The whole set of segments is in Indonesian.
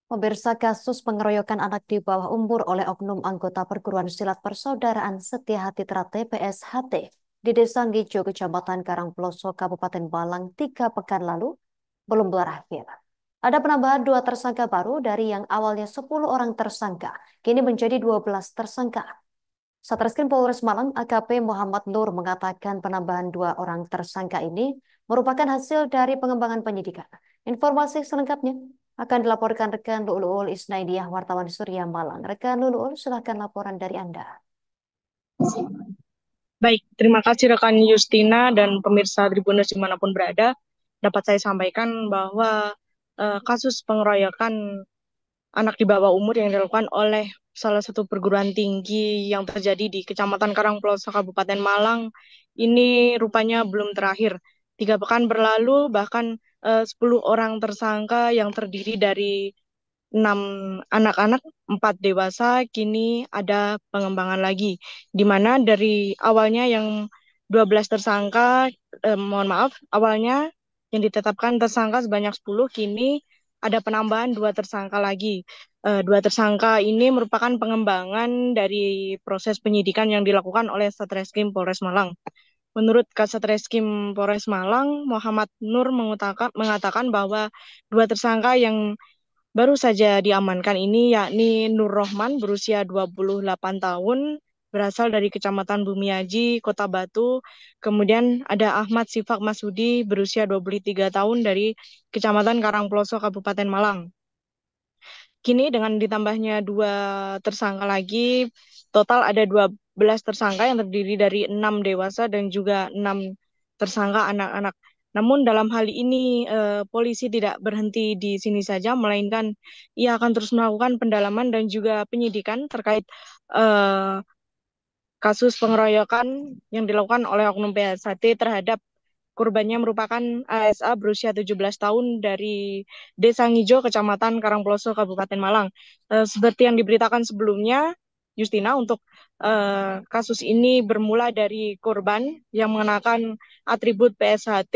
Pemirsa kasus pengeroyokan anak di bawah umur oleh oknum anggota perguruan silat Persaudaraan Setia Hati Trate PSHT di Desa Ngijo, Kecamatan Karangploso, Kabupaten Malang 3 pekan lalu belum berakhir. Ada penambahan 2 tersangka baru dari yang awalnya 10 orang tersangka, kini menjadi 12 tersangka. Satreskrim Polres Malang AKP Muhammad Nur mengatakan penambahan 2 orang tersangka ini merupakan hasil dari pengembangan penyidikan. Informasi selengkapnya akan dilaporkan rekan Lu'ul Isnaidiyah, wartawan Surya Malang. Rekan Lu'ul, silahkan laporan dari Anda. Baik, terima kasih rekan Justina dan pemirsa Tribunnews dimanapun berada. Dapat saya sampaikan bahwa kasus pengeroyokan anak di bawah umur yang dilakukan oleh salah satu perguruan tinggi yang terjadi di Kecamatan Karangploso, Kabupaten Malang, ini rupanya belum terakhir. 3 pekan berlalu, bahkan 10 orang tersangka yang terdiri dari 6 anak-anak, 4 dewasa, kini ada pengembangan lagi. Di mana dari awalnya yang 12 tersangka, awalnya yang ditetapkan tersangka sebanyak 10, kini ada penambahan 2 tersangka lagi. 2 tersangka ini merupakan pengembangan dari proses penyidikan yang dilakukan oleh Satreskrim Polres Malang. Menurut Kasat Reskrim Polres Malang, Muhammad Nur mengatakan bahwa 2 tersangka yang baru saja diamankan ini yakni Nur Rohman berusia 28 tahun, berasal dari Kecamatan Bumiaji, Kota Batu. Kemudian ada Ahmad Sifak Masudi berusia 23 tahun dari Kecamatan Karangploso, Kabupaten Malang. Kini dengan ditambahnya 2 tersangka lagi, total ada 12 tersangka yang terdiri dari 6 dewasa dan juga 6 tersangka anak-anak. Namun dalam hal ini polisi tidak berhenti di sini saja, melainkan ia akan terus melakukan pendalaman dan juga penyidikan terkait kasus pengeroyokan yang dilakukan oleh oknum PSHT terhadap korbannya merupakan ASA berusia 17 tahun dari Desa Ngijo, Kecamatan Karangploso, Kabupaten Malang. Seperti yang diberitakan sebelumnya, Justina, untuk kasus ini bermula dari korban yang mengenakan atribut PSHT,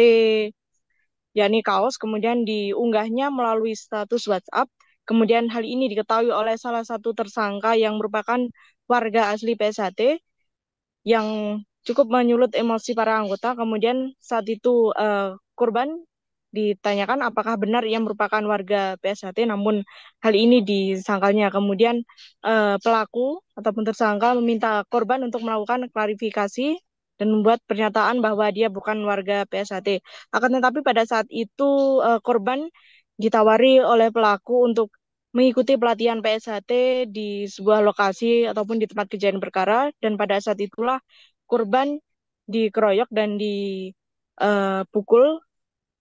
yakni kaos, kemudian diunggahnya melalui status WhatsApp. Kemudian hal ini diketahui oleh salah satu tersangka yang merupakan warga asli PSHT yang cukup menyulut emosi para anggota. Kemudian saat itu korban ditanyakan apakah benar ia merupakan warga PSHT, namun hal ini disangkalnya. Kemudian pelaku ataupun tersangka meminta korban untuk melakukan klarifikasi dan membuat pernyataan bahwa dia bukan warga PSHT. Akan tetapi pada saat itu korban ditawari oleh pelaku untuk mengikuti pelatihan PSHT di sebuah lokasi ataupun di tempat kejadian perkara, dan pada saat itulah korban dikeroyok dan dipukul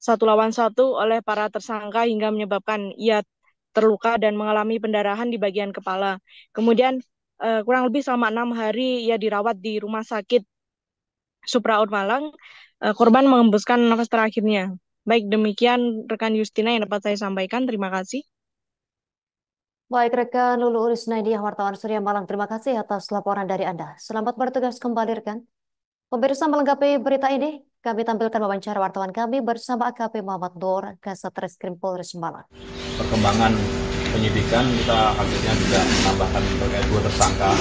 1 lawan 1 oleh para tersangka hingga menyebabkan ia terluka dan mengalami pendarahan di bagian kepala. Kemudian kurang lebih selama 6 hari ia dirawat di Rumah Sakit Supraut Malang. Korban mengembuskan nafas terakhirnya. Baik, demikian rekan Justina yang dapat saya sampaikan. Terima kasih. Baik, rekan Lu'ul Isnaidiyah, wartawan Surya Malang. Terima kasih atas laporan dari Anda. Selamat bertugas kembali, rekan. Pemirsa, melengkapi berita ini, kami tampilkan wawancara wartawan kami bersama AKP Muhammad Nur, Kasat Reskrim Polres Malang. Perkembangan penyidikan kita akhirnya juga menambahkan terkait 2 tersangka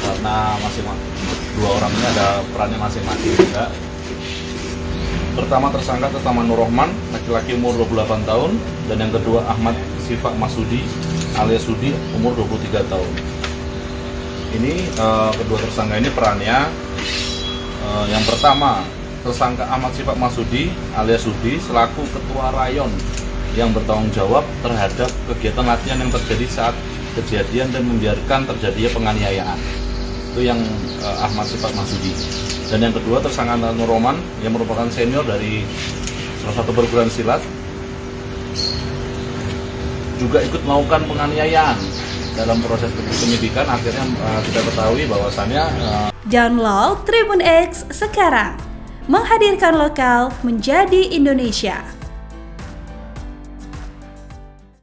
karena masing-masing 2 orang ini ada perannya masing-masing juga. Pertama tersangka Nur Rohman, laki-laki umur 28 tahun, dan yang kedua Ahmad Sifak Masudi alias Sudi, umur 23 tahun. Ini kedua tersangka ini perannya yang pertama, tersangka Ahmad Sifak Masudi alias Sudi selaku ketua rayon yang bertanggung jawab terhadap kegiatan latihan yang terjadi saat kejadian dan membiarkan terjadinya penganiayaan. Itu yang Ahmad Sifak Masudi. Dan yang kedua tersangka Nur Rohman yang merupakan senior dari salah satu perguruan silat, juga ikut melakukan penganiayaan. Dalam proses penyidikan akhirnya kita ketahui bahwasannya Download Tribun X sekarang, menghadirkan lokal menjadi Indonesia.